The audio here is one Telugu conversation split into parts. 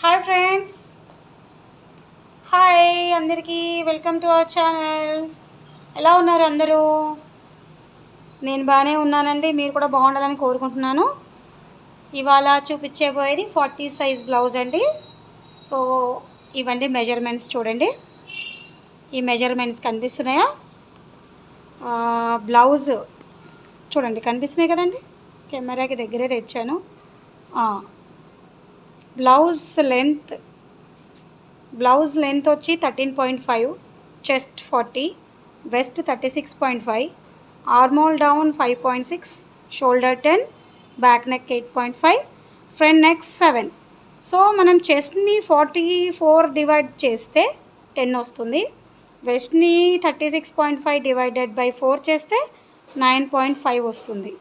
హాయ్ ఫ్రెండ్స్, హాయ్ అందరికీ. Welcome to our channel. ఎలా ఉన్నారు అందరూ? నేను బాగానే ఉన్నానండి. మీరు కూడా బాగుండాలని కోరుకుంటున్నాను. ఇవాళ చూపించేపోయేది 40 సైజ్ బ్లౌజ్ అండి. సో ఇవండి మెజర్మెంట్స్. చూడండి, ఈ మెజర్మెంట్స్ కనిపిస్తున్నాయా? బ్లౌజ్ చూడండి, కనిపిస్తున్నాయి కదండి. కెమెరాకి దగ్గరే తెచ్చాను. బ్లౌజ్ లెంత్ వచ్చి 13.5, chest 40, waist 36.5, armhole down 5.6, shoulder 10, back neck 8.5, front neck 7. So మనం చెస్ట్ని 44 డివైడ్ చేస్తే 10 వస్తుంది. వెస్ట్ని 36.5 డివైడెడ్ బై 4 చేస్తే 9.5 వస్తుంది.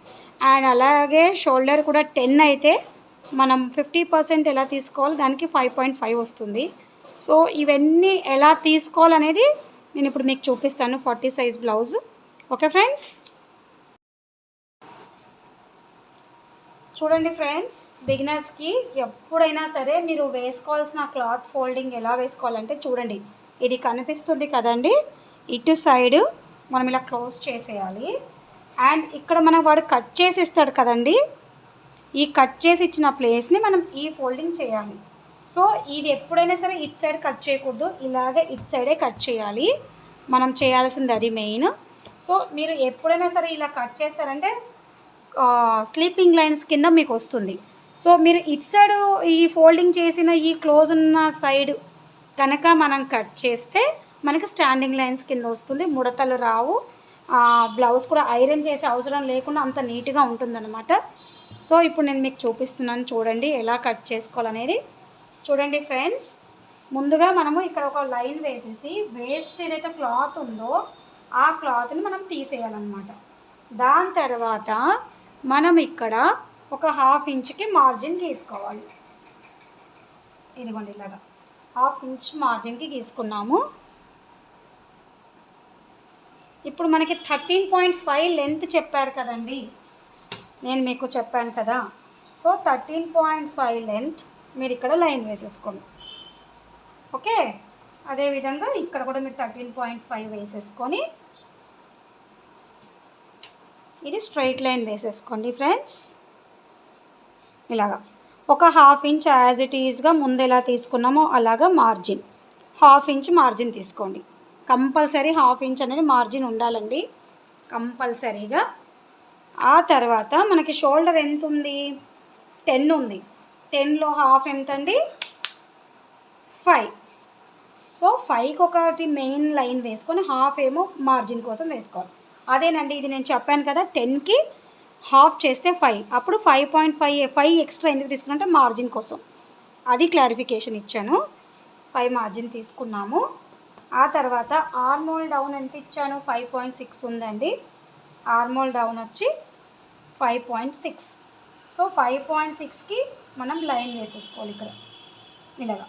అండ్ అలాగే షోల్డర్ కూడా 10 అయితే మనం 50% ఎలా తీసుకోవాలి, దానికి 5.5 వస్తుంది. సో ఇవన్నీ ఎలా తీసుకోవాలనేది నేను ఇప్పుడు మీకు చూపిస్తాను. 40 సైజ్ బ్లౌజ్. ఓకే ఫ్రెండ్స్, చూడండి ఫ్రెండ్స్, బిగినర్స్కి ఎప్పుడైనా సరే మీరు వేసుకోవాల్సిన క్లాత్ ఫోల్డింగ్ ఎలా వేసుకోవాలంటే చూడండి, ఇది కనిపిస్తుంది కదండి, ఇటు సైడ్ మనం ఇలా క్లోజ్ చేసేయాలి. అండ్ ఇక్కడ మనం వాడు కట్ చేసి ఇస్తాడు కదండి, ఈ కట్ చేసి ఇచ్చిన ప్లేస్ని మనం ఈ ఫోల్డింగ్ చేయాలి. సో ఇది ఎప్పుడైనా సరే ఇటు సైడ్ కట్ చేయకూడదు, ఇలాగే ఇటు సైడే కట్ చేయాలి. మనం చేయాల్సింది అది మెయిన్. సో మీరు ఎప్పుడైనా సరే ఇలా కట్ చేస్తారంటే స్లీపింగ్ లైన్స్ కింద మీకు వస్తుంది. సో మీరు ఇటు సైడ్ ఈ ఫోల్డింగ్ చేసిన ఈ క్లోజ్ ఉన్న సైడ్ కనుక మనం కట్ చేస్తే మనకి స్టాండింగ్ లైన్స్ కింద వస్తుంది, ముడతలు రావు. బ్లౌజ్ కూడా ఐరన్ చేసే అవసరం లేకుండా అంత నీట్గా ఉంటుందన్నమాట. సో ఇప్పుడు నేను మీకు చూపిస్తున్నాను, చూడండి ఎలా కట్ చేసుకోవాలనేది. చూడండి ఫ్రెండ్స్, ముందుగా మనము ఇక్కడ ఒక లైన్ వేసేసి వేస్ట్ ఏదైతే క్లాత్ ఉందో ఆ క్లాత్ని మనం తీసేయాలన్నమాట. దాని తర్వాత మనం ఇక్కడ ఒక 1/2 ఇంచ్కి మార్జిన్ గీసుకోవాలి. ఇదిగోండి, ఇలాగా 1/2 ఇంచ్ మార్జిన్కి గీసుకున్నాము. ఇప్పుడు మనకి 13.5 లెంత్ చెప్పారు కదండి, నేను మీకు చెప్పాను కదా. సో 13.5 లెంత్ మీరు ఇక్కడ లైన్ వేసేసుకోండి. ఓకే, అదేవిధంగా ఇక్కడ కూడా మీరు 13.5 వేసేసుకొని ఇది స్ట్రైట్ లైన్ వేసేసుకోండి ఫ్రెండ్స్. ఇలాగా ఒక 1/2 ఇంచ్ యాజ్ ఇట్ ఈజ్గా ముందు ఎలా తీసుకున్నామో అలాగా మార్జిన్ 1/2 ఇంచ్ మార్జిన్ తీసుకోండి. కంపల్సరీ 1/2 ఇంచ్ అనేది మార్జిన్ ఉండాలండి, కంపల్సరీగా. ఆ తర్వాత మనకి షోల్డర్ ఎంత ఉంది? 10 ఉంది. 10లో 1/2 ఎంత అండి? 5. సో 5కి ఒకటి మెయిన్ లైన్ వేసుకొని 1/2 ఏమో మార్జిన్ కోసం వేసుకోవాలి. అదేనండి, ఇది నేను చెప్పాను కదా, 10కి 1/2 చేస్తే 5, అప్పుడు 5.5 ఎక్స్ట్రా ఎందుకు తీసుకున్నామంటే మార్జిన్ కోసం. అది క్లారిఫికేషన్ ఇచ్చాను. 5 మార్జిన్ తీసుకున్నాము. ఆ తర్వాత ఆర్మోల్ డౌన్ ఎంత ఇచ్చాను? 5.6 ఉందండి. ఆర్మోల్ డౌన్ వచ్చి 5.6. సో 5.6కి మనం లైన్ వేసేసుకోవాలి. ఇక్కడ ఇలాగా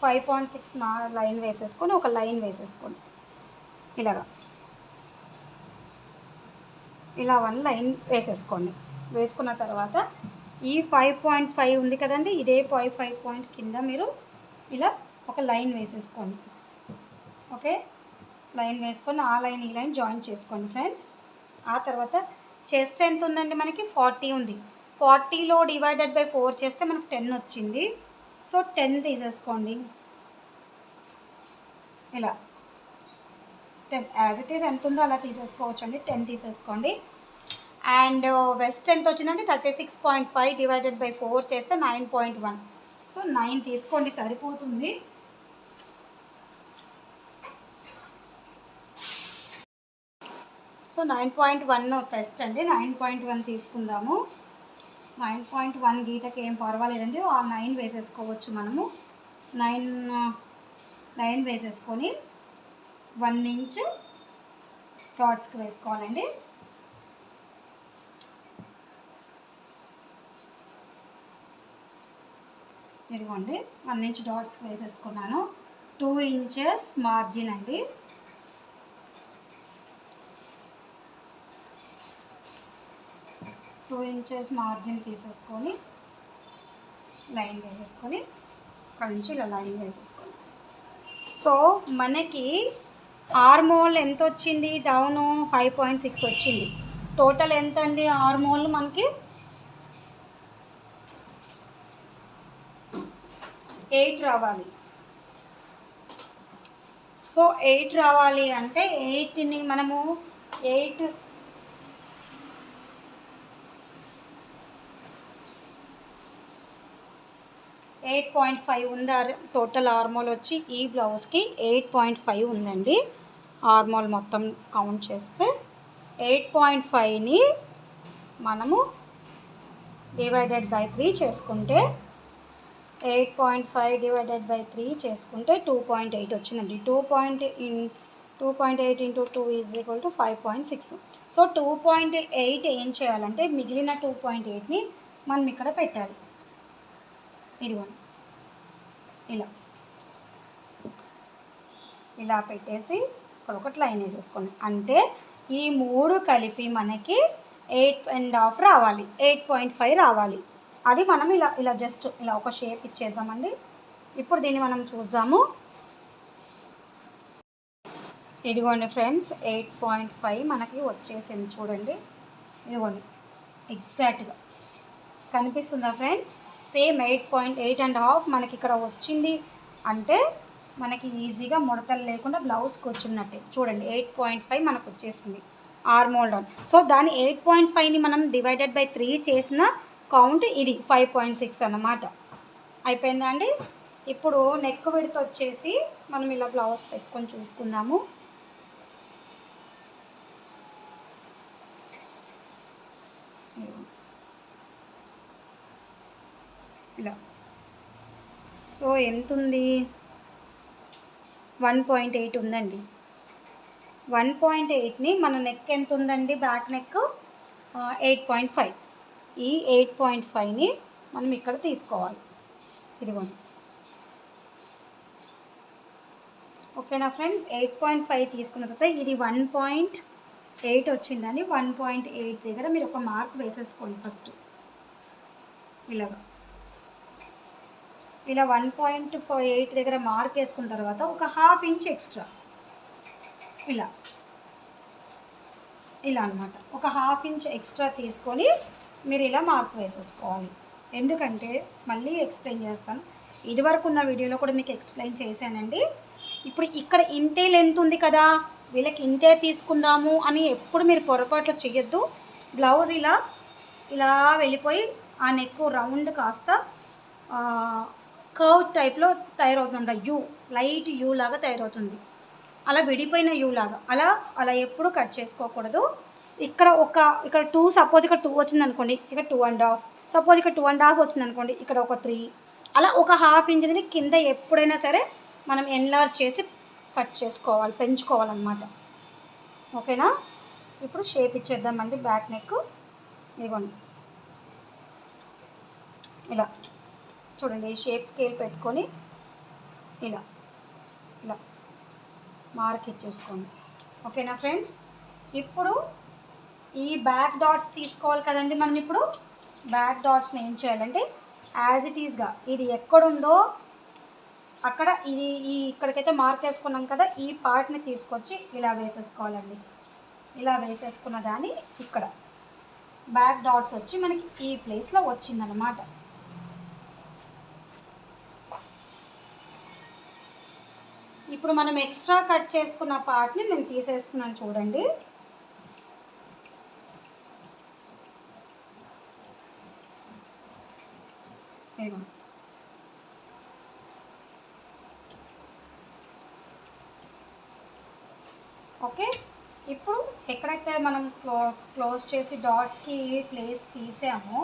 5.6 లైన్ వేసేసుకొని ఒక లైన్ వేసేసుకోండి. ఇలాగా ఇలా 1 లైన్ వేసేసుకోండి. వేసుకున్న తర్వాత ఈ 5.5 ఉంది కదండి, ఇదే 5 పాయింట్ కింద మీరు ఇలా ఒక లైన్ వేసేసుకోండి. ఓకే, లైన్ వేసుకొని ఆ లైన్ ఈ లైన్ జాయిన్ చేసుకోండి ఫ్రెండ్స్. ఆ తర్వాత చెస్ట్ ఎంత ఉందండి? మనకి 40 ఉంది. 40లో డివైడెడ్ బై 4 చేస్తే మనకు 10 వచ్చింది. సో 10 తీసేసుకోండి. ఇలా 10 యాజ్ ఇట్ ఈస్ ఎంత ఉందో అలా తీసేసుకోవచ్చు అండి. 10 తీసేసుకోండి. అండ్ వెస్ట్ ఎంత వచ్చిందంటే 36.5 డివైడెడ్ బై 4 చేస్తే 9.1. సో 9 తీసుకోండి, సరిపోతుంది. సో 9.1 వెస్ట్ అండి. 9.1 తీసుకుందాము. 9.1 గీతకి ఏం పర్వాలేదండి, ఆ 9 వేసేసుకోవచ్చు మనము. 9 వేసేసుకొని 1 ఇంచ్ డాట్స్కి వేసుకోవాలండి. ఇదిగోండి, 1 ఇంచ్ డాట్స్కి వేసేసుకున్నాను. 2 ఇంచెస్ మార్జిన్ అండి. 2 ఇంచెస్ మార్జిన్ తీసేసుకొని లైన్ వేసేసుకొని ఇక్కడ నుంచి ఇలా లైన్ వేసేసుకోండి. సో మనకి ఆర్మోల్ ఎంత వచ్చింది? డౌను 5.6 వచ్చింది. టోటల్ ఎంత అండి ఆర్మోల్? మనకి 8 రావాలి. సో 8 రావాలి అంటే 8ని మనము 8.5 ఉంది. టోటల్ ఆర్మోల్ వచ్చి ఈ బ్లౌజ్కి 8.5 ఉందండి. ఆర్మోల్ మొత్తం కౌంట్ చేస్తే 8.5ని మనము డివైడెడ్ బై 3 చేసుకుంటే 8.5 డివైడెడ్ బై 3 చేసుకుంటే 2.8 వచ్చిందండి. 2.8 into 2 is equal to 5.6. So 2.8 ఏం చేయాలంటే మిగిలిన 2.8ని మనం ఇక్కడ పెట్టాలి. ఇదిగోండి ఇలా పెట్టేసి ఇక్కడ ఒకటి లైన్ వేసేసుకోండి. అంటే ఈ 3 కలిపి మనకి 8.5 రావాలి, 8.5 రావాలి. అది మనం ఇలా జస్ట్ ఇలా ఒక షేప్ ఇచ్చేద్దామండి. ఇప్పుడు దీన్ని మనం చూద్దాము. ఇదిగోండి ఫ్రెండ్స్, 8.5 మనకి వచ్చేసింది చూడండి. ఇదిగోండి ఎగ్జాక్ట్గా కనిపిస్తుందా ఫ్రెండ్స్? సేమ్ 8.5 మనకి ఇక్కడ వచ్చింది అంటే మనకి ఈజీగా ముడతలు లేకుండా బ్లౌజ్కి వచ్చినట్టే. చూడండి 8.5 మనకు వచ్చేసింది ఆర్మోల్ డౌన్. సో దాని 8.5ని మనం డివైడెడ్ బై 3 చేసిన కౌంట్ ఇది 5.6 అన్నమాట. అయిపోయిందా అండి? ఇప్పుడు నెక్ విడ్త్ వచ్చేసి మనం ఇలా బ్లౌజ్ పెట్టుకొని చూసుకుందాము. ఇలా సో ఎంత ఉంది? 1.8 ఉందండి. 1.8ని మన నెక్ ఎంత ఉందండి? Back neck 8.5. ఈ 8.5ని మనం ఇక్కడ తీసుకోవాలి. ఇదిగోండి. ఓకేనా ఫ్రెండ్స్? 8.5 తీసుకున్న తర్వాత ఇది 1.8 వచ్చిందని 1.8 దగ్గర మీరు ఒక మార్క్ వేసేసుకోండి ఫస్ట్. ఇలా 1.8 దగ్గర మార్క్ వేసుకున్న తర్వాత ఒక 1/2 ఇంచ్ ఎక్స్ట్రా ఇలా అనమాట. ఒక 1/2 ఇంచ్ ఎక్స్ట్రా తీసుకొని మీరు ఇలా మార్క్ వేసేసుకోవాలి. ఎందుకంటే మళ్ళీ ఎక్స్ప్లెయిన్ చేస్తాను. ఇదివరకు ఉన్న వీడియోలో కూడా మీకు ఎక్స్ప్లెయిన్ చేశానండి. ఇప్పుడు ఇక్కడ ఇంతే లెంత్ ఉంది కదా, వీళ్ళకి ఇంతే తీసుకుందాము అని ఎప్పుడు మీరు పొరపాట్లు చేయొద్దు. బ్లౌజ్ ఇలా వెళ్ళిపోయి ఆ నెక్ రౌండ్ కాస్త కర్వ్ టైప్లో తయారవుతుండ, లైట్ యూ లాగా తయారవుతుంది. అలా విడిపోయిన యూ లాగా అలా ఎప్పుడు కట్ చేసుకోకూడదు. ఇక్కడ 2 సపోజ్ ఇక్కడ 2 వచ్చింది అనుకోండి, ఇక్కడ 2.5. సపోజ్ ఇక్కడ 2.5 వచ్చింది అనుకోండి, ఇక్కడ ఒక 3. అలా ఒక 1/2 ఇంచ్ అనేది కింద ఎప్పుడైనా సరే మనం ఎన్లార్జ్ చేసి కట్ చేసుకోవాలి, పెంచుకోవాలన్నమాట. ఓకేనా? ఇప్పుడు షేప్ ఇచ్చేద్దామండి బ్యాక్ నెక్. ఇదిగోండి ఇలా చూడండి. ఈ షేప్ స్కేల్ పెట్టుకొని ఇలా మార్క్ ఇచ్చేసుకోండి. ఓకేనా ఫ్రెండ్స్? ఇప్పుడు ఈ బ్యాక్ డాట్స్ తీసుకోవాలి కదండి మనం. ఇప్పుడు బ్యాక్ డాట్స్ని ఏం చేయాలంటే యాజ్ ఇట్ ఈస్గా ఇది ఎక్కడుందో అక్కడ ఇక్కడికైతే మార్క్ వేసుకున్నాం కదా, ఈ పార్ట్ని తీసుకొచ్చి ఇలా వేసేసుకోవాలండి. ఇలా వేసేసుకున్న దాన్ని ఇక్కడ బ్యాక్ డాట్స్ వచ్చి మనకి ఈ ప్లేస్లో వచ్చిందనమాట. ఇప్పుడు మనం ఎక్స్ట్రా కట్ చేసుకున్న పార్ట్ని నేను తీసేస్తున్నాను చూడండి. ఓకే, ఇప్పుడు ఎక్కడైతే మనం క్లోజ్ చేసి డాట్స్కి ప్లేస్ తీసామో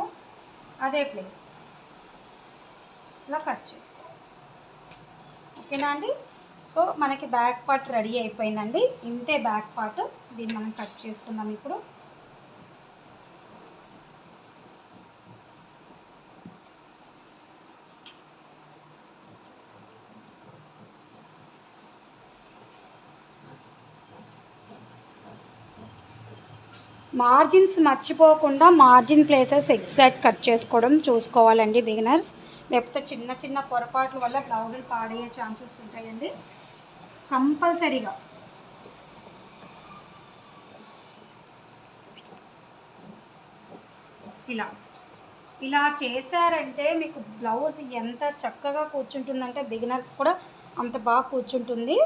అదే ప్లేస్ ఇలా కట్ చేసుకోవాలి. ఓకేనా అండి? సో మనకి బ్యాక్ పార్ట్ రెడీ అయిపోయిందండి. ఇంతే బ్యాక్ పార్ట్. దీన్ని మనం కట్ చేసుకుందాం ఇప్పుడు. మార్జిన్స్ మర్చిపోకుండా మార్జిన్ ప్లేసెస్ ఎగ్జాక్ట్ కట్ చేసుకోవడం చూసుకోవాలండి బిగినర్స్. లేకపోతే చిన్న చిన్న పొరపాట్ల వల్ల బ్లౌజులు పాడయ్యే ఛాన్సెస్ ఉంటాయండి. కంపల్సరీగా ఇలా చేశారంటే మీకు బ్లౌజ్ ఎంత చక్కగా కూర్చుంటుందంటే బిగినర్స్ కూడా అంత బాగా కూర్చుంటుంది.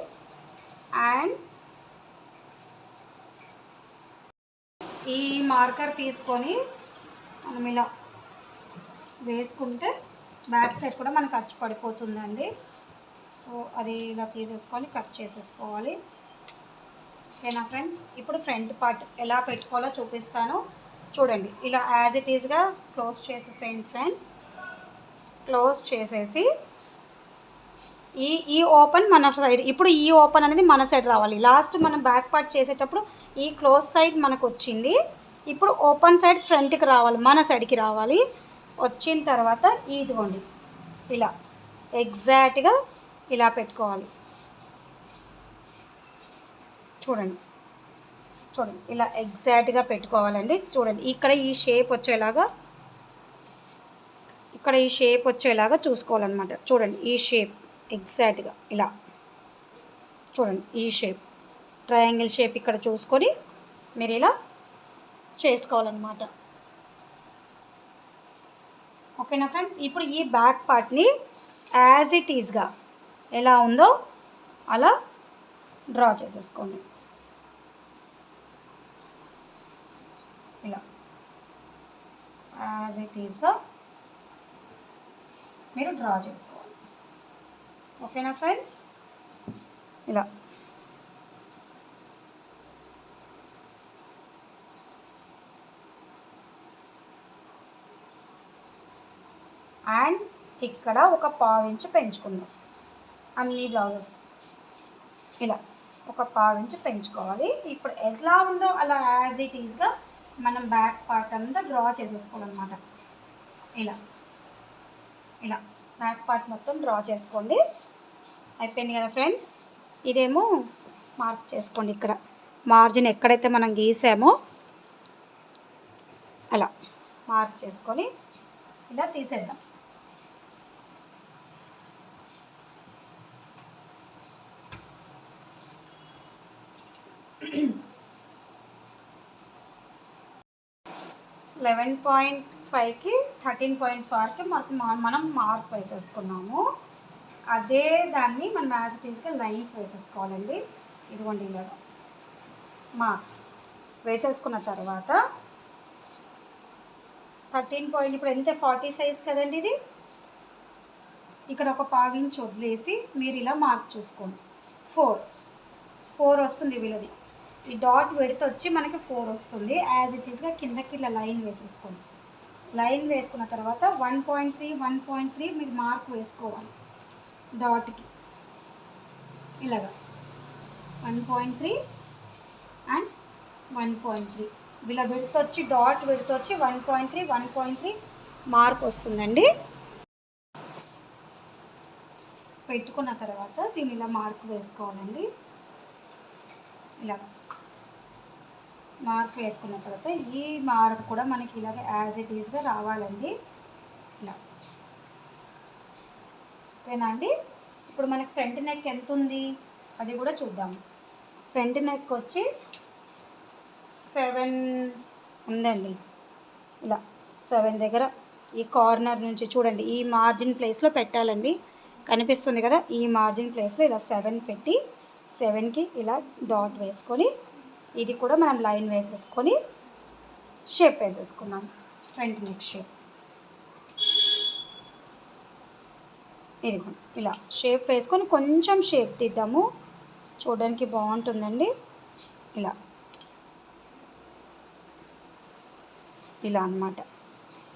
అండ్ ఈ మార్కర్ తీసుకొని మనం ఇలా వేసుకుంటే బ్యాక్ సైడ్ కూడా మనకు ఖర్చు పడిపోతుందండి. సో అది ఇలా తీసేసుకొని కట్ చేసేసుకోవాలి. ఓకేనా ఫ్రెండ్స్, ఇప్పుడు ఫ్రంట్ పార్ట్ ఎలా పెట్టుకోవాలో చూపిస్తాను చూడండి. ఇలా యాజ్ ఇట్ ఈస్గా క్లోజ్ చేసేసేయండి ఫ్రెండ్స్. క్లోజ్ చేసేసి ఈ ఓపెన్ మన సైడ్, ఇప్పుడు ఈ ఓపెన్ అనేది మన సైడ్ రావాలి. లాస్ట్ మనం బ్యాక్ పార్ట్ చేసేటప్పుడు ఈ క్లోజ్ సైడ్ మనకు వచ్చింది. ఇప్పుడు ఓపెన్ సైడ్ ఫ్రంట్కి రావాలి, మన సైడ్కి రావాలి. వచ్చిన తర్వాత ఇదిగోండి ఇలా ఎగ్జాక్ట్గా ఇలా పెట్టుకోవాలి. చూడండి ఇలా ఎగ్జాక్ట్గా పెట్టుకోవాలండి. చూడండి ఇక్కడ ఈ షేప్ వచ్చేలాగా చూసుకోవాలన్నమాట. చూడండి ఈ షేప్ ఎగ్జాక్ట్గా ఇలా చూడండి, ఈ షేప్ ట్రయాంగిల్ షేప్ ఇక్కడ చూసుకొని మీరు ఇలా చేసుకోవాలన్నమాట. ఓకేనా ఫ్రెండ్స్, ఇప్పుడు ఈ బ్యాక్ పార్ట్ని యాజ్ ఇట్ ఈజ్గా ఎలా ఉందో అలా డ్రా చేసేసుకోండి. ఇలా యాజ్ ఇట్ ఈజ్గా మీరు డ్రా చేసుకోవాలి. ఓకేనా ఫ్రెండ్స్, ఇలా అండ్ ఇక్కడ ఒక 1/2 ఇంచు పెంచుకుందాం. అన్ని బ్లౌజెస్ ఇలా ఒక 1/2 ఇంచు పెంచుకోవాలి. ఇప్పుడు ఎలా ఉందో అలా యాజ్ ఇట్ ఈజ్గా మనం బ్యాక్ పార్ట్ అంతా డ్రా చేసేసుకోవాలన్నమాట. ఇలా బ్యాక్ పార్ట్ మొత్తం డ్రా చేసుకోండి. అయిపోయింది కదా ఫ్రెండ్స్. ఇదేమో మార్క్ చేసుకోండి. ఇక్కడ మార్జిన్ ఎక్కడైతే మనం గీసామో అలా మార్క్ చేసుకొని ఇలా తీసేద్దాం. (11.5కి 13.4కి మనం మార్క్ వేసేసుకున్నాము. అదే దాన్ని మనం యాజ్ ఇట్ ఈస్గా లైన్స్ వేసేసుకోవాలండి. ఇదిగోండి ఇలాగా మార్క్స్ వేసేసుకున్న తర్వాత 13 ఇప్పుడు ఎంత 40 సైజ్ కదండి ఇది. ఇక్కడ ఒక 1/2 ఇంచ్ వదిలేసి మీరు ఇలా మార్క్ చూసుకోండి. 4 వస్తుంది వీళ్ళది. ఈ డాట్ విడ్త్ వచ్చి మనకి 4 వస్తుంది. యాజ్ ఇట్ ఈస్గా కిందకి ఇలా లైన్ వేసేసుకోండి. లైన్ వేసుకున్న తర్వాత 1.3 మీరు మార్క్ వేసుకోవాలి డాట్కి. ఇలాగా 1.3 అండ్ 1.3 వీళ్ళ విడ్త్ వచ్చి డాట్ విడ్త్ వచ్చి 1.3 మార్క్ వస్తుందండి. పెట్టుకున్న తర్వాత దీన్ని ఇలా మార్క్ వేసుకోవాలండి. ఇలా మార్క్ వేసుకున్న తర్వాత ఈ మార్క్ కూడా మనకి ఇలాగ యాజ్ ఇట్ ఈస్గా రావాలండి. ఇలా ఓకేనా అండి. ఇప్పుడు మనకి ఫ్రంట్ నెక్ ఎంత ఉంది అది కూడా చూద్దాము. ఫ్రంట్ నెక్ వచ్చి 7 ఉందండి. ఇలా 7 దగ్గర ఈ కార్నర్ నుంచి చూడండి, ఈ మార్జిన్ ప్లేస్లో పెట్టాలండి. కనిపిస్తుంది కదా, ఈ మార్జిన్ ప్లేస్లో ఇలా 7 పెట్టి 7కి ఇలా డాట్ వేసుకొని ఇది కూడా మనం లైన్ వేసేసుకొని షేప్ వేసేసుకున్నాం. ఫ్రంట్ నెక్ షేప్ ఇది ఇలా షేప్ వేసుకొని కొంచెం షేప్ తీద్దాము, చూడడానికి బాగుంటుందండి. ఇలా అన్నమాట.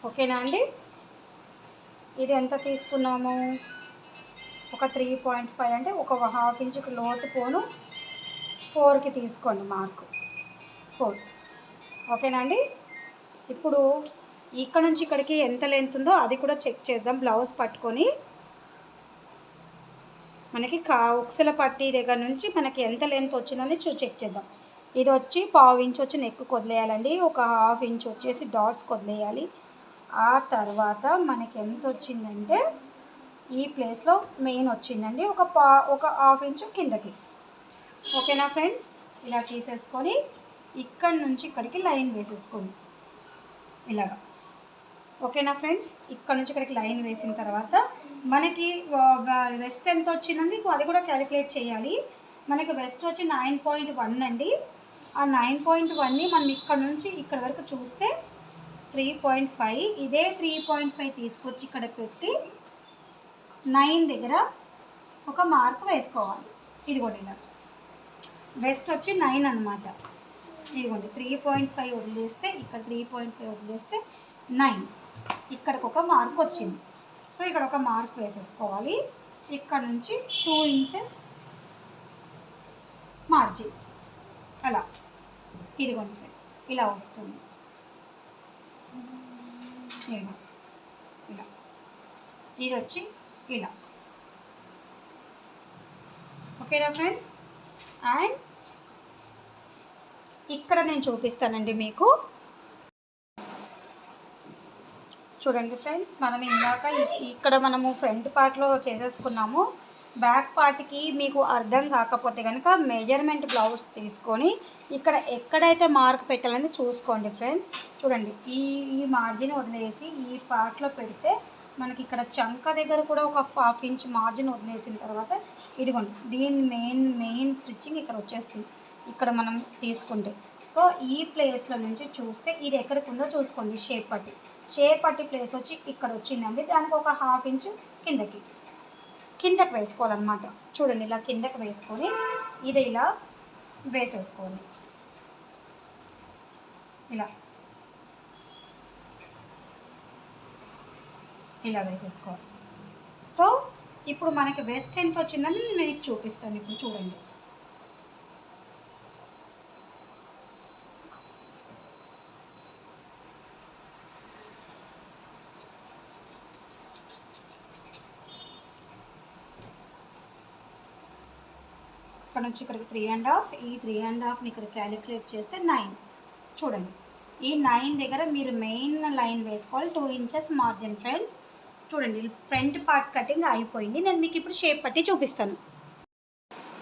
ఓకేనా అండి. ఇది ఎంత తీసుకున్నాము, ఒక 3.5 అంటే ఒక 1/2 ఇంచుకి లోతు పోను 4కి తీసుకోండి మార్కు 4. ఓకేనా అండి. ఇప్పుడు ఇక్కడ నుంచి ఇక్కడికి ఎంత లెంత్ ఉందో అది కూడా చెక్ చేద్దాం. బ్లౌజ్ పట్టుకొని మనకి ఉక్సుల పట్టీ దగ్గర నుంచి మనకి ఎంత లెంత్ వచ్చిందని చెక్ చేద్దాం. ఇది వచ్చి 1/2 ఇంచ్ వచ్చి నెక్ వదిలేయాలండి. ఒక 1/2 ఇంచ్ వచ్చేసి డాట్స్ వదిలేయాలి. ఆ తర్వాత మనకి ఎంత వచ్చిందంటే ఈ ప్లేస్లో మెయిన్ వచ్చిందండి ఒక హాఫ్ ఇంచు కిందకి. ఓకేనా ఫ్రెండ్స్, ఇలా తీసేసుకొని ఇక్కడ నుంచి ఇక్కడికి లైన్ వేసేసుకోండి ఇలాగా. ఓకేనా ఫ్రెండ్స్, ఇక్కడ నుంచి ఇక్కడికి లైన్ వేసిన తర్వాత మనకి వెస్ట్ ఎంత వచ్చిందండి అది కూడా క్యాలిక్యులేట్ చేయాలి. మనకి వెస్ట్ వచ్చి 9.1 అండి. ఆ 9.1ని మనం ఇక్కడ నుంచి ఇక్కడ వరకు చూస్తే 3.5. ఇదే 3.5 తీసుకొచ్చి ఇక్కడ పెట్టి 9 దగ్గర ఒక మార్క్ వేసుకోవాలి. ఇదిగోండి ఇలా వెస్ట్ వచ్చి 9 అనమాట. ఇదిగోండి 3.5 వదిలేస్తే ఇక్కడ 3.5 వదిలేస్తే 9, ఇక్కడికి ఒక మార్క్ వచ్చింది. సో ఇక్కడ ఒక మార్క్ వేసేసుకోవాలి. ఇక్కడ నుంచి 2 ఇంచెస్ మార్జిన్ అలా. ఇదిగోండి ఫ్రెండ్స్, ఇలా వస్తుంది. ఇలా ఇది వచ్చి ఇలా. ఓకేనా ఫ్రెండ్స్, అండ్ ఇక్కడ నేను చూపిస్తానండి మీకు. చూడండి ఫ్రెండ్స్, మనం ఇందాక ఇక్కడ మనము ఫ్రంట్ పార్ట్లో చేసేసుకున్నాము. బ్యాక్ పార్ట్కి మీకు అర్థం కాకపోతే కనుక మెజర్మెంట్ బ్లౌజ్ తీసుకొని ఇక్కడ ఎక్కడైతే మార్క్ పెట్టాలని చూసుకోండి ఫ్రెండ్స్. చూడండి, ఈ మార్జిన్ వదిలేసి ఈ పార్ట్లో పెడితే మనకి ఇక్కడ చంక దగ్గర కూడా ఒక హాఫ్ ఇంచ్ మార్జిన్ వదిలేసిన తర్వాత ఇదిగోండి దీని మెయిన్ స్టిచ్చింగ్ ఇక్కడ వచ్చేస్తుంది ఇక్కడ మనం తీసుకుంటే. సో ఈ ప్లేస్లో నుంచి చూస్తే ఇది ఎక్కడికి ఉందో చూసుకోండి. షేప్ పట్టి ప్లేస్ వచ్చి ఇక్కడ వచ్చిందండి. దానికి ఒక హాఫ్ ఇంచు కిందకి వేసుకోవాలన్నమాట. చూడండి, ఇలా కిందకి వేసుకొని ఇది ఇలా వేసేసుకోండి. ఇలా వేసేసుకోవాలి. సో ఇప్పుడు మనకి వెస్ట్ ఎంత వచ్చిందని నేను మీకు చూపిస్తాను. ఇప్పుడు చూడండి, ఇక్కడ నుంచి ఇక్కడికి 3.5, ఈ 3.5ని ఇక్కడ క్యాలిక్యులేట్ చేస్తే 9. చూడండి, ఈ 9 దగ్గర మీరు మెయిన్ లైన్ వేసుకోవాలి. 2 ఇంచెస్ మార్జిన్ ఫ్రెండ్స్. చూడండి, ఫ్రంట్ పార్ట్ కటింగ్ అయిపోయింది. నేను మీకు ఇప్పుడు షేప్ పట్టి చూపిస్తాను.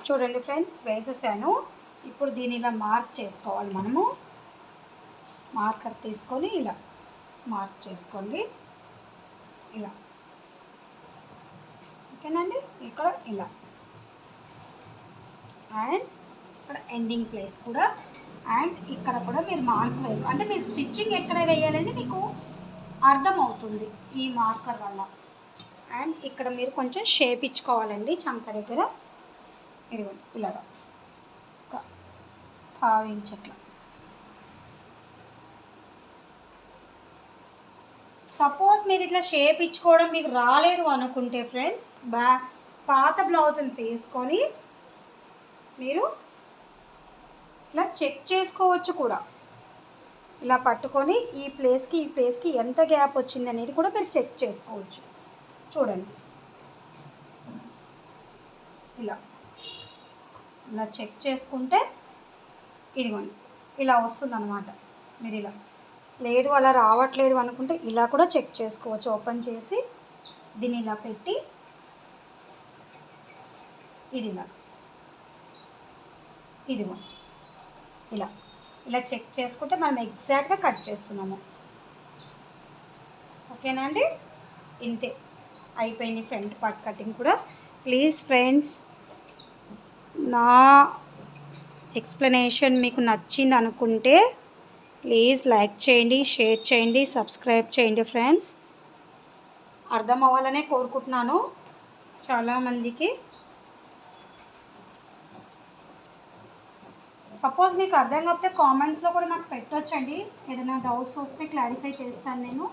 చూడండి ఫ్రెండ్స్, వేసేసాను. ఇప్పుడు దీని ఇలా మార్క్ చేసుకోవాలి. మనము మార్కర్ తీసుకొని ఇలా మార్క్ చేసుకోండి ఇలా. ఓకేనండి, ఇక్కడ ఇలా అండ్ ఇక్కడ ఎండింగ్ ప్లేస్ కూడా అండ్ ఇక్కడ కూడా మీరు మార్క్ వేసుకో. అంటే మీరు స్టిచ్చింగ్ ఎక్కడ వేయాలని మీకు అర్థమవుతుంది ఈ మార్కర్ వల్ల. అండ్ ఇక్కడ మీరు కొంచెం షేప్ ఇచ్చుకోవాలండి చంక దగ్గర. ఇదిగో ఇలాగా ఒక 1/2 ఇంచ్ అట్లా. సపోజ్ మీరు ఇట్లా షేప్ ఇచ్చుకోవడం మీకు రాలేదు అనుకుంటే ఫ్రెండ్స్, పాత బ్లౌజ్ని తీసుకొని మీరు ఇలా చెక్ చేసుకోవచ్చు కూడా. ఇలా పట్టుకొని ఈ ప్లేస్కి ఎంత గ్యాప్ వచ్చింది అనేది కూడా మీరు చెక్ చేసుకోవచ్చు. చూడండి, ఇలా చెక్ చేసుకుంటే ఇదిగోండి ఇలా వస్తుందన్నమాట. మీరు ఇలా లేదు అలా రావట్లేదు అనుకుంటే ఇలా కూడా చెక్ చేసుకోవచ్చు. ఓపెన్ చేసి దీన్ని ఇలా పెట్టి ఇదిగో ఇలా చెక్ చేసుకుంటే మనం ఎగ్జాక్ట్గా కట్ చేస్తున్నాము. ఓకేనా అండి, ఇంతే అయిపోయింది ఫ్రంట్ పార్ట్ కటింగ్ కూడా. ప్లీజ్ ఫ్రెండ్స్, నా ఎక్స్ప్లెనేషన్ మీకు నచ్చింది అనుకుంటే ప్లీజ్ లైక్ చేయండి, షేర్ చేయండి, సబ్స్క్రైబ్ చేయండి ఫ్రెండ్స్. అర్థం అవ్వాలనే కోరుకుంటున్నాను చాలామందికి. సపోజ్ మీకు అర్థం కాకపోతే కామెంట్స్లో కూడా నాకు పెట్టొచ్చండి. ఏదైనా డౌట్స్ వస్తే క్లారిఫై చేస్తాను నేను.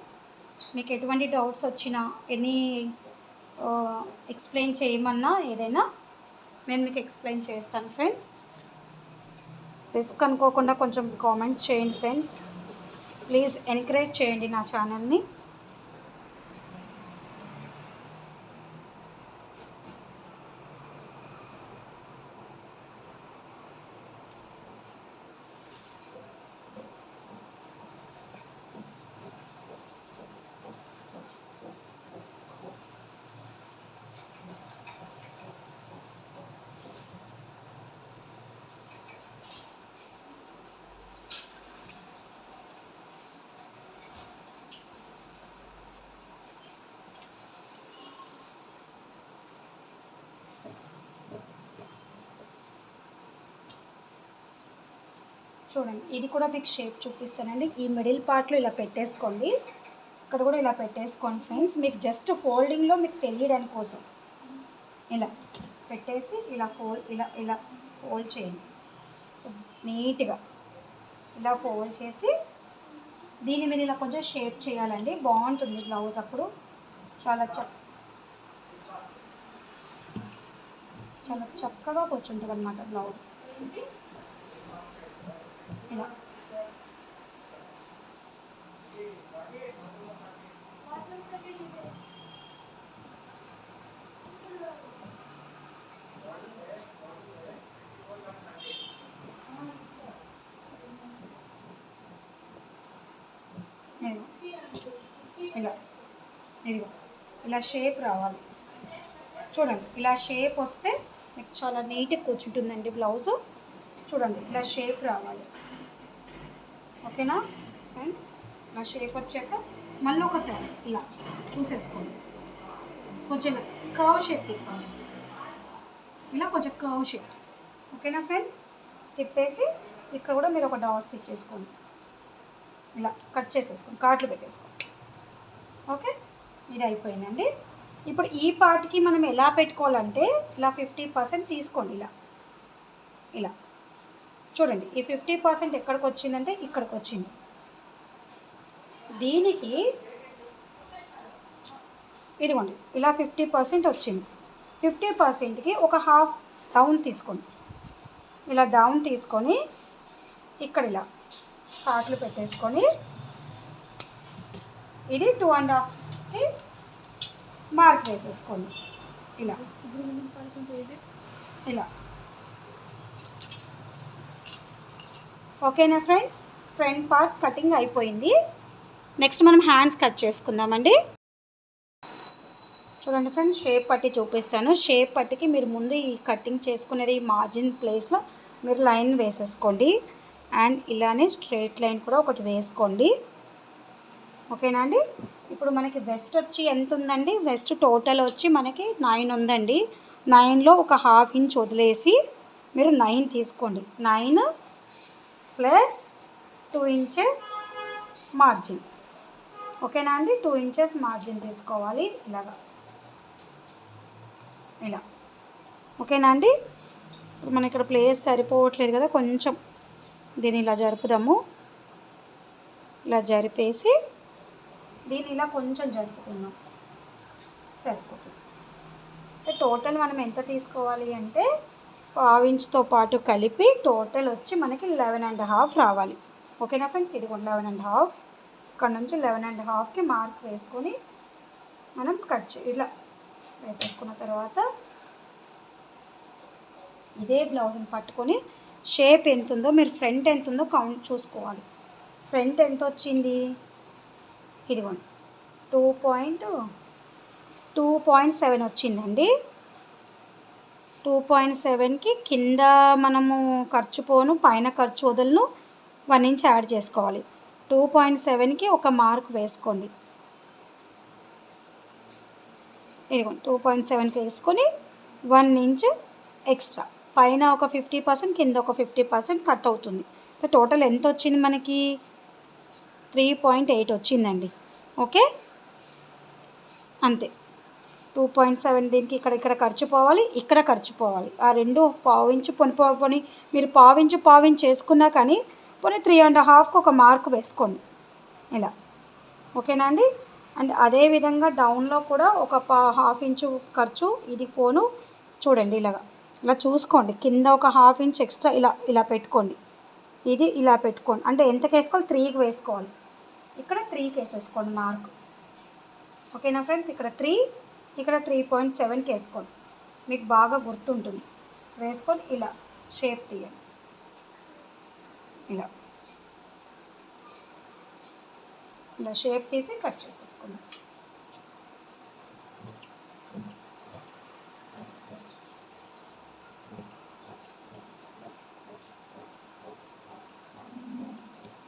మీకు ఎటువంటి డౌట్స్ వచ్చినా ఎనీ ఎక్స్ప్లెయిన్ చేయమన్నా ఏదైనా నేను మీకు ఎక్స్ప్లెయిన్ చేస్తాను ఫ్రెండ్స్. రిస్క్ అనుకోకుండా కొంచెం కామెంట్స్ చేయండి ఫ్రెండ్స్. ప్లీజ్ ఎంకరేజ్ చేయండి నా ఛానల్ని. చూడండి, ఇది కూడా మీకు షేప్ చూపిస్తానండి. ఈ మిడిల్ పార్ట్లో ఇలా పెట్టేసుకోండి, ఇక్కడ కూడా ఇలా పెట్టేసుకోండి ఫ్రెండ్స్. మీకు జస్ట్ ఫోల్డింగ్లో మీకు తెలియడానికి కోసం ఇలా పెట్టేసి ఇలా ఇలా ఫోల్డ్ చేయండి. సో నీట్గా ఇలా ఫోల్డ్ చేసి దీన్ని మీరు ఇలా కొంచెం షేప్ చేయాలండి, బాగుంటుంది బ్లౌజ్. అప్పుడు చాలా చక్కగా కూర్చుంటుంది అనమాట బ్లౌజ్. ఇలా ఇలా ఇదిగో ఇలా షేప్ రావాలి. చూడండి, ఇలా షేప్ వస్తే మీకు చాలా నీట్గా కూర్చుంటుందండి బ్లౌజు. చూడండి, ఇలా షేప్ రావాలి. ఓకేనా ఫ్రెండ్స్? ఇలా షేప్ వచ్చాక మళ్ళీ ఒకసారి ఇలా చూసేసుకోండి, కొంచెం ఇలా కర్వ్ షేప్ తిప్పాలి. ఇలా కొంచెం కర్వ్ షేప్. ఓకేనా ఫ్రెండ్స్? తిప్పేసి ఇక్కడ కూడా మీరు ఒక డాట్స్ ఇచ్చేసుకోండి, ఇలా కట్ చేసేసుకోండి, కాట్లు పెట్టేసుకోండి. ఓకే, ఇది అయిపోయిందండి. ఇప్పుడు ఈ పార్ట్కి మనం ఎలా పెట్టుకోవాలంటే ఇలా 50% తీసుకోండి. ఇలా చూడండి, ఈ 50% ఎక్కడికి వచ్చిందంటే ఇక్కడికి వచ్చింది. దీనికి ఇదిగోండి ఇలా 50% వచ్చింది. 50%కి ఒక హాఫ్ డౌన్ తీసుకోండి. ఇలా డౌన్ తీసుకొని ఇక్కడ ఇలా కాట్లు పెట్టేసుకొని ఇది 2.5కి మార్క్ వేసేసుకోండి. ఇలా ఓకేనా ఫ్రెండ్స్? ఫ్రంట్ పార్ట్ కటింగ్ అయిపోయింది. నెక్స్ట్ మనం హ్యాండ్స్ కట్ చేసుకుందామండి. చూడండి ఫ్రెండ్స్, షేప్ పట్టి చూపిస్తాను. షేప్ పట్టికి మీరు ముందు ఈ కటింగ్ చేసుకునేది మార్జిన్ ప్లేస్లో మీరు లైన్ వేసేసుకోండి. అండ్ ఇలానే స్ట్రైట్ లైన్ కూడా ఒకటి వేసుకోండి. ఓకేనా అండి? ఇప్పుడు మనకి వెస్ట్ వచ్చి ఎంత ఉందండి? వెస్ట్ టోటల్ వచ్చి మనకి 9 ఉందండి. 9లో ఒక ½ ఇంచ్ వదిలేసి మీరు 9 తీసుకోండి. 9 ప్లస్ 2 ఇంచెస్ మార్జిన్. ఓకేనా అండి? 2 ఇంచెస్ మార్జిన్ తీసుకోవాలి ఇలా. ఓకేనా అండి? ఇప్పుడు మన ఇక్కడ ప్లేస్ సరిపోవట్లేదు కదా, కొంచెం దీన్ని ఇలా జరుపుదాము. ఇలా జరిపేసి దీన్ని ఇలా కొంచెం జరుపుకుందాం, సరిపోతుంది. టోటల్ మనం ఎంత తీసుకోవాలి అంటే 1/2 ఇంచ్తో పాటు కలిపి టోటల్ వచ్చి మనకి 11.5 రావాలి. ఓకేనా ఫ్రెండ్స్? ఇది 11.5. ఇక్కడ నుంచి 11.5కి మార్క్ వేసుకొని మనం ఇలా వేసేసుకున్న తర్వాత ఇదే బ్లౌజ్ని పట్టుకొని షేప్ ఎంత ఉందో మీరు ఫ్రంట్ ఎంత ఉందో కౌంట్ చూసుకోవాలి. ఫ్రంట్ ఎంత వచ్చింది? ఇదిగోండి 2.7 వచ్చిందండి. 2.7కి కింద మనము ఖర్చు పోను, పైన ఖర్చు వదలను 1 ఇంచ్ యాడ్ చేసుకోవాలి. 2.7కి ఒక మార్క్ వేసుకోండి. ఇదిగోండి 2.7కి వేసుకొని 1 ఇంచ్ ఎక్స్ట్రా, పైన ఒక 50%, కింద ఒక 50% కట్ అవుతుంది. టోటల్ ఎంత వచ్చింది మనకి? 3.8 వచ్చిందండి. ఓకే, అంతే. 2.7 దీనికి ఇక్కడ ఖర్చు పోవాలి, ఇక్కడ ఖర్చు పోవాలి. ఆ రెండు 1/2 ఇంచు పొని మీరు 1/2 ఇంచు చేసుకున్నా కానీ పోనీ 3.5కి ఒక మార్క్ వేసుకోండి ఇలా. ఓకేనా అండి? అండ్ అదేవిధంగా డౌన్లో కూడా ఒక 1/2 ఇంచు ఖర్చు, ఇది పోను. చూడండి ఇలా చూసుకోండి. కింద ఒక 1/2 ఇంచ్ ఎక్స్ట్రా ఇలా పెట్టుకోండి. ఇది ఇలా పెట్టుకోండి. అంటే ఎంతకి వేసుకోవాలి? 3కి వేసుకోవాలి. ఇక్కడ 3కి వేసేసుకోండి మార్క్. ఓకేనా ఫ్రెండ్స్? ఇక్కడ 3, ఇక్కడ 3.7కి వేసుకోండి. మీకు బాగా గుర్తుంటుంది. వేసుకొని ఇలా షేప్ తీయండి. ఇలా షేప్ తీసి కట్ చేసేసుకోండి.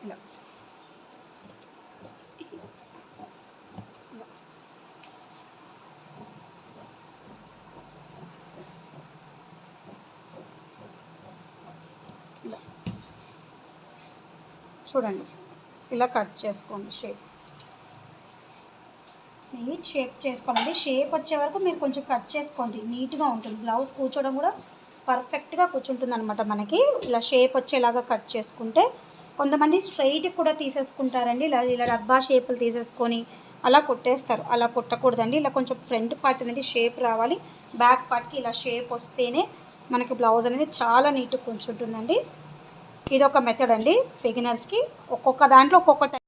ఇలా చూడండి ఇలా కట్ చేసుకోండి. నీట్ షేప్ చేసుకోండి. షేప్ వచ్చే వరకు మీరు కొంచెం కట్ చేసుకోండి, నీట్గా ఉంటుంది. బ్లౌజ్ కూర్చోవడం కూడా పర్ఫెక్ట్గా కూర్చుంటుంది అనమాట. మనకి ఇలా షేప్ వచ్చేలాగా కట్ చేసుకుంటే, కొంతమంది స్ట్రైట్ కూడా తీసేసుకుంటారండి. ఇలా ఇలా డబ్బా షేపులు తీసేసుకొని అలా కుట్టేస్తారు. అలా కుట్టకూడదండి. ఇలా కొంచెం ఫ్రంట్ పార్ట్ అనేది షేప్ రావాలి, బ్యాక్ పార్ట్కి ఇలా షేప్ వస్తేనే మనకి బ్లౌజ్ అనేది చాలా నీట్గా కూర్చుంటుందండి. ఇది ఒక మెథడ్ అండి బిగినర్స్కి. ఒక్కొక్క దాంట్లో ఒక్కొక్క టైప్.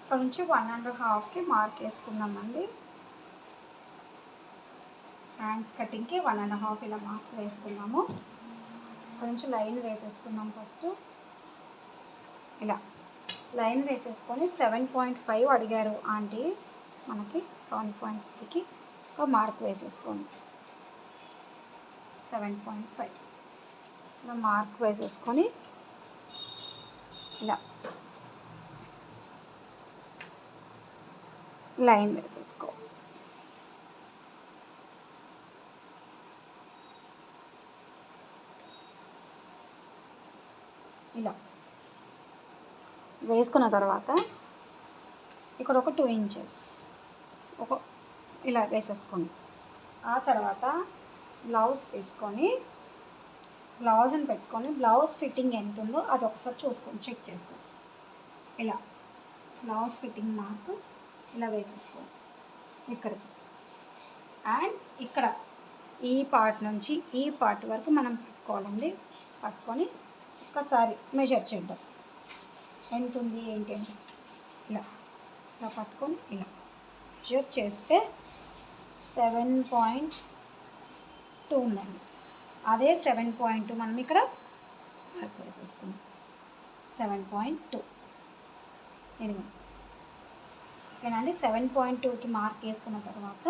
ఇక్కడ నుంచి 1.5కి మార్క్ వేసుకుందామండి. హ్యాండ్స్ కటింగ్కి 1.5 ఇలా మార్క్ వేసుకున్నాము. ఇక్కడ నుంచి లైన్ వేసేసుకుందాం. ఫస్ట్ ఇలా లైన్ వేసేసుకొని 7.5 అడిగారు ఆంటీ, మనకి 7.5కి ఒక మార్క్ వేసేసుకోండి. 7.5 ఇలా మార్క్ వేసేసుకొని ఇలా లైన్ వేసేసుకో. ఇలా వేసుకున్న తర్వాత ఇక్కడ ఒక 2 ఇంచెస్ ఒక ఇలా వేసేసుకోండి. ఆ తర్వాత బ్లౌజ్ తీసుకొని బ్లౌజ్ని పెట్టుకొని బ్లౌజ్ ఫిట్టింగ్ ఎంత ఉందో అది ఒకసారి చూసుకోండి, చెక్ చేసుకోండి. ఇలా బ్లౌజ్ ఫిట్టింగ్ మార్క్ ఇలా వేసేసుకోండి ఇక్కడికి. అండ్ ఇక్కడ ఈ పార్ట్ నుంచి ఈ పార్ట్ వరకు మనం పట్టుకోవాలండి. పట్టుకొని ఒక్కసారి మెజర్ చేద్దాం ఎంత ఉంది ఏంటి అని. ఇలా ఇలా పట్టుకొని ఇలా మెజర్ చేస్తే 7.2 ఉందండి. అదే 7.2 మనం ఇక్కడ మార్క్ వేసేసుకుందాం. 7.2 ఇదిగో ఓకేనండి. 7.2కి మార్క్ వేసుకున్న తర్వాత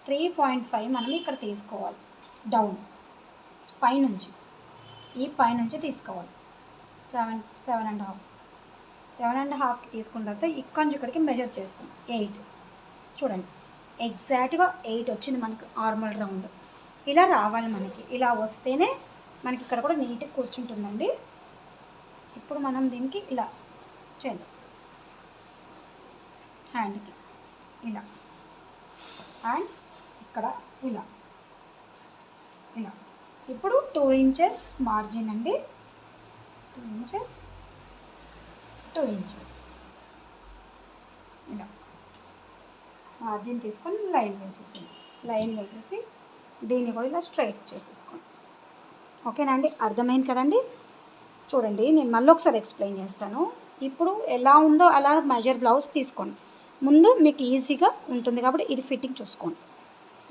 3.5 మనం ఇక్కడ తీసుకోవాలి. డౌన్ పైనుంచి, ఈ పైనుంచి తీసుకోవాలి. 7.5కి తీసుకున్న తర్వాత ఇక్కడి నుంచి ఇక్కడికి మెజర్ చేసుకుందాం. 8 చూడండి, ఎగ్జాక్ట్గా 8 వచ్చింది మనకు ఆర్మల్ రౌండ్. ఇలా రావాలి మనకి. ఇలా వస్తేనే మనకి ఇక్కడ కూడా నీట్గా కూర్చుంటుందండి. ఇప్పుడు మనం దీనికి ఇలా చేద్దాం. హ్యాండ్కి ఇలా అండ్ ఇక్కడ ఇలా ఇలా. ఇప్పుడు 2 ఇంచెస్ మార్జిన్ అండి. 2 ఇంచెస్ ఇలా మార్జిన్ తీసుకొని లైన్ వేసేసి దీన్ని కూడా ఇలా స్ట్రైట్ చేసేసుకోండి. ఓకేనండి, అర్థమైంది కదండి. చూడండి, నేను మళ్ళీ ఒకసారి ఎక్స్ప్లెయిన్ చేస్తాను. ఇప్పుడు ఎలా ఉందో అలా మెజర్ బ్లౌజ్ తీసుకోండి. ముందు మీకు ఈజీగా ఉంటుంది కాబట్టి ఇది ఫిట్టింగ్ చూసుకోండి.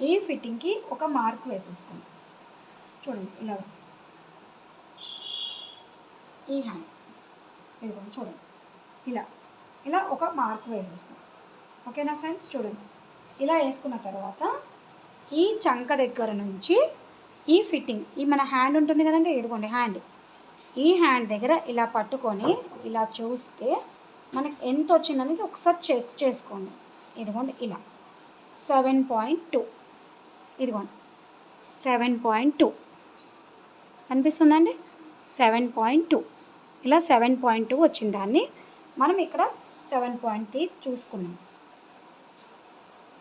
ఈ ఫిట్టింగ్కి ఒక మార్క్ వేసేసుకోండి. చూడండి ఇలా ఈ హ్యాండ్ ఇదిగోండి, చూడండి ఇలా ఇలా ఒక మార్క్ వేసేసుకోండి. ఓకేనా ఫ్రెండ్స్, చూడండి ఇలా వేసుకున్న తర్వాత ఈ చంక దగ్గర నుంచి ఈ ఫిట్టింగ్ ఈ మన హ్యాండ్ ఉంటుంది కదండి, ఇదిగోండి హ్యాండ్, ఈ హ్యాండ్ దగ్గర ఇలా పట్టుకొని ఇలా చూస్తే మనకి ఎంత వచ్చిందనేది ఒకసారి చెక్ చేసుకోండి. ఇదిగోండి ఇలా 7.2, ఇదిగోండి 7.2 కనిపిస్తుందండి. 7.2 ఇలా 7.2 వచ్చిన దాన్ని మనం ఇక్కడ 7.3 చూసుకున్నాం.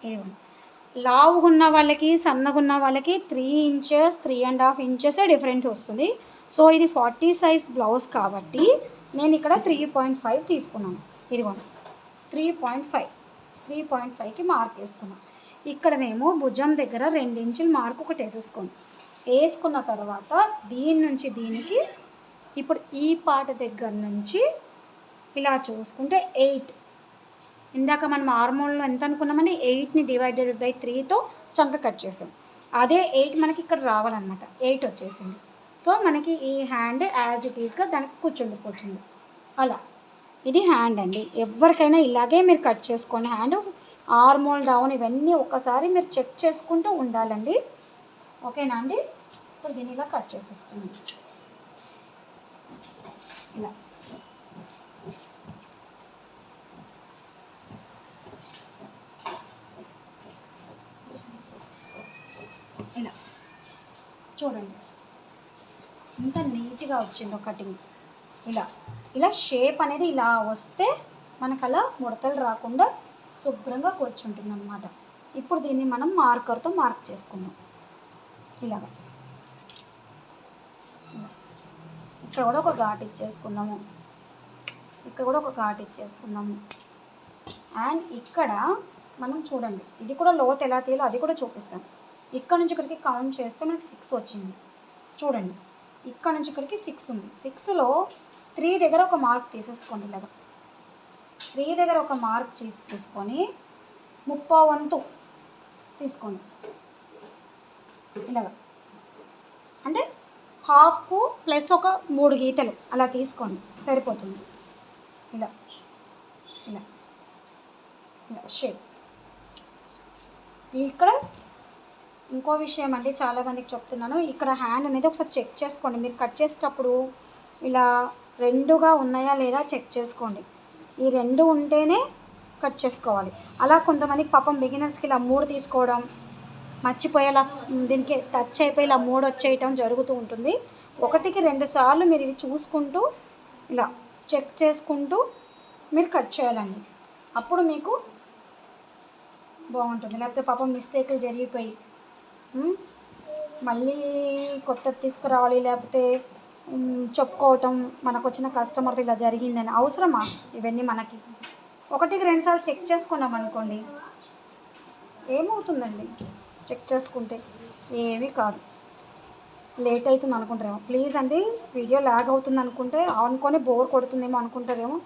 ఇదిగోండి, లావుగా ఉన్న వాళ్ళకి సన్నగా ఉన్న వాళ్ళకి 3 ఇంచెస్ 3.5 ఇంచెస్ డిఫరెన్స్ వస్తుంది. సో ఇది 40 సైజ్ బ్లౌజ్ కాబట్టి నేను ఇక్కడ 3.5 తీసుకున్నాను. ఇదిగోండి 3.5కి మార్క్ వేసుకున్నాను. ఇక్కడనేమో భుజం దగ్గర 2 ఇంచుల మార్క్ ఒకటి వేసేసుకోండి. వేసుకున్న తర్వాత దీని నుంచి దీనికి ఇప్పుడు ఈ పార్ట్ దగ్గర నుంచి ఇలా చూసుకుంటే 8, ఇందాక మనం ఆర్మోల్లో ఎంత అనుకున్నామని 8ని డివైడెడ్ బై 3తో చంక కట్ చేసాం. అదే 8 మనకి ఇక్కడ రావాలన్నమాట. 8 వచ్చేసింది. సో మనకి ఈ హ్యాండ్ యాజ్ ఇట్ ఈస్గా దానికి కూర్చుండిపోతుంది. అలా ఇది హ్యాండ్ అండి. ఎవరికైనా ఇలాగే మీరు కట్ చేసుకోండి. హ్యాండ్ ఆర్మోల్ డౌన్ ఇవన్నీ ఒకసారి మీరు చెక్ చేసుకుంటూ ఉండాలండి. ఓకేనా అండి. ఇప్పుడు దీన్ని ఇలా కట్ చేసేసుకోండి. ఇలా ఇలా చూడండి, ఎంత నీట్గా వచ్చిందో కటింగ్. ఇలా ఇలా షేప్ అనేది ఇలా వస్తే మనకు అలా ముడతలు రాకుండా శుభ్రంగా కూర్చుంటుంది అన్నమాట. ఇప్పుడు దీన్ని మనం మార్కర్తో మార్క్ చేసుకుందాం. ఇలాగ ఇక్కడ కూడా ఒక ఘాట్ ఇచ్చేసుకుందాము, ఇక్కడ కూడా ఒక ఘాట్ ఇచ్చేసుకుందాము. అండ్ ఇక్కడ మనం చూడండి, ఇది కూడా లోతు ఎలా తీయాలో అది కూడా చూపిస్తాను. ఇక్కడ నుంచి ఇక్కడికి కౌంట్ చేస్తే మనకి 6 వచ్చింది. చూడండి, ఇక్కడ నుంచి ఇక్కడికి 6 ఉంది. 6లో 3 దగ్గర ఒక మార్క్ తీసేసుకోండి. ఇలాగ 3 దగ్గర ఒక మార్క్ తీసుకొని 30 వంతు తీసుకోండి. ఇలాగ అంటే హాఫ్కు ప్లస్ ఒక 3 గీతలు అలా తీసుకోండి, సరిపోతుంది. ఇలా ఇలా ఇలా షేప్. ఇక్కడ ఇంకో విషయం అండి, చాలామందికి చెప్తున్నాను, ఇక్కడ హ్యాండ్ అనేది ఒకసారి చెక్ చేసుకోండి. మీరు కట్ చేసేటప్పుడు ఇలా రెండుగా ఉన్నాయా లేదా చెక్ చేసుకోండి. ఈ 2 ఉంటేనే కట్ చేసుకోవాలి. అలా కొంతమందికి పాపం బిగినర్స్కి ఇలా 3 తీసుకోవడం మర్చిపోయేలా, దీనికి టచ్ అయిపోయి ఇలా 3 వచ్చేయటం జరుగుతూ ఉంటుంది. 1కి 2 సార్లు మీరు ఇవి చూసుకుంటూ ఇలా చెక్ చేసుకుంటూ మీరు కట్ చేయాలండి. అప్పుడు మీకు బాగుంటుంది. లేకపోతే పాపం మిస్టేక్లు జరిగిపోయి మళ్ళీ కొత్తది తీసుకురావాలి, లేకపోతే చెప్పుకోవటం మనకు వచ్చిన కస్టమర్తో ఇలా జరిగిందని అవసరమా ఇవన్నీ మనకి? 1కి 2 సార్లు చెక్ చేసుకున్నాం అనుకోండి, ఏమవుతుందండి చెక్ చేసుకుంటే? ఏమీ కాదు. లేట్ అవుతుంది అనుకుంటారేమో. ప్లీజ్ అండి, వీడియో ల్యాగ్ అవుతుంది అనుకుంటే అనుకొని బోర్ కొడుతుందేమో అనుకుంటారేమో.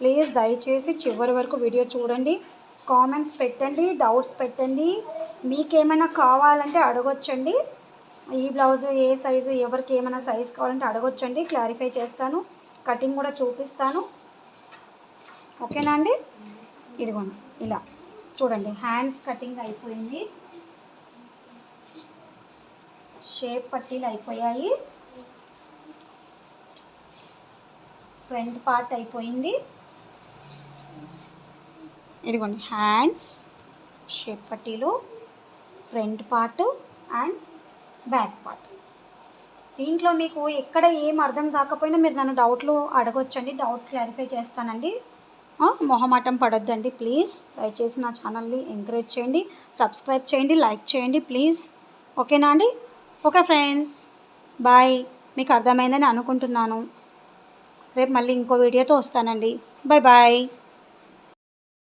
ప్లీజ్ దయచేసి చివరి వరకు వీడియో చూడండి, కామెంట్స్ పెట్టండి, డౌట్స్ పెట్టండి. మీకేమైనా కావాలంటే అడగొచ్చండి. ఈ బ్లౌజు ఏ సైజు, ఎవరికి ఏమైనా సైజు కావాలంటే అడగొచ్చండి, క్లారిఫై చేస్తాను, కటింగ్ కూడా చూపిస్తాను. ఓకేనా అండి? ఇదిగోండి ఇలా చూడండి, హ్యాండ్స్ కటింగ్ అయిపోయింది, షేప్ పట్టీలు అయిపోయాయి, ఫ్రంట్ పార్ట్ అయిపోయింది. ఇదిగోండి హ్యాండ్స్, షేప్ పట్టీలు, front part and back part. దీంట్లో మీకు ఎక్కడ ఏం అర్థం కాకపోయినా మీరు నన్ను డౌట్లు అడగొచ్చండి, డౌట్ క్లారిఫై చేస్తానండి. మొహమాటం పడొద్దండి ప్లీజ్. దయచేసి నా ఛానల్ని ఎంకరేజ్ చేయండి, సబ్స్క్రైబ్ చేయండి, లైక్ చేయండి ప్లీజ్. ఓకేనా అండి? Okay friends, bye. మీకు అర్థమైందని అనుకుంటున్నాను. రేపు మళ్ళీ ఇంకో వీడియోతో వస్తానండి. Bye bye.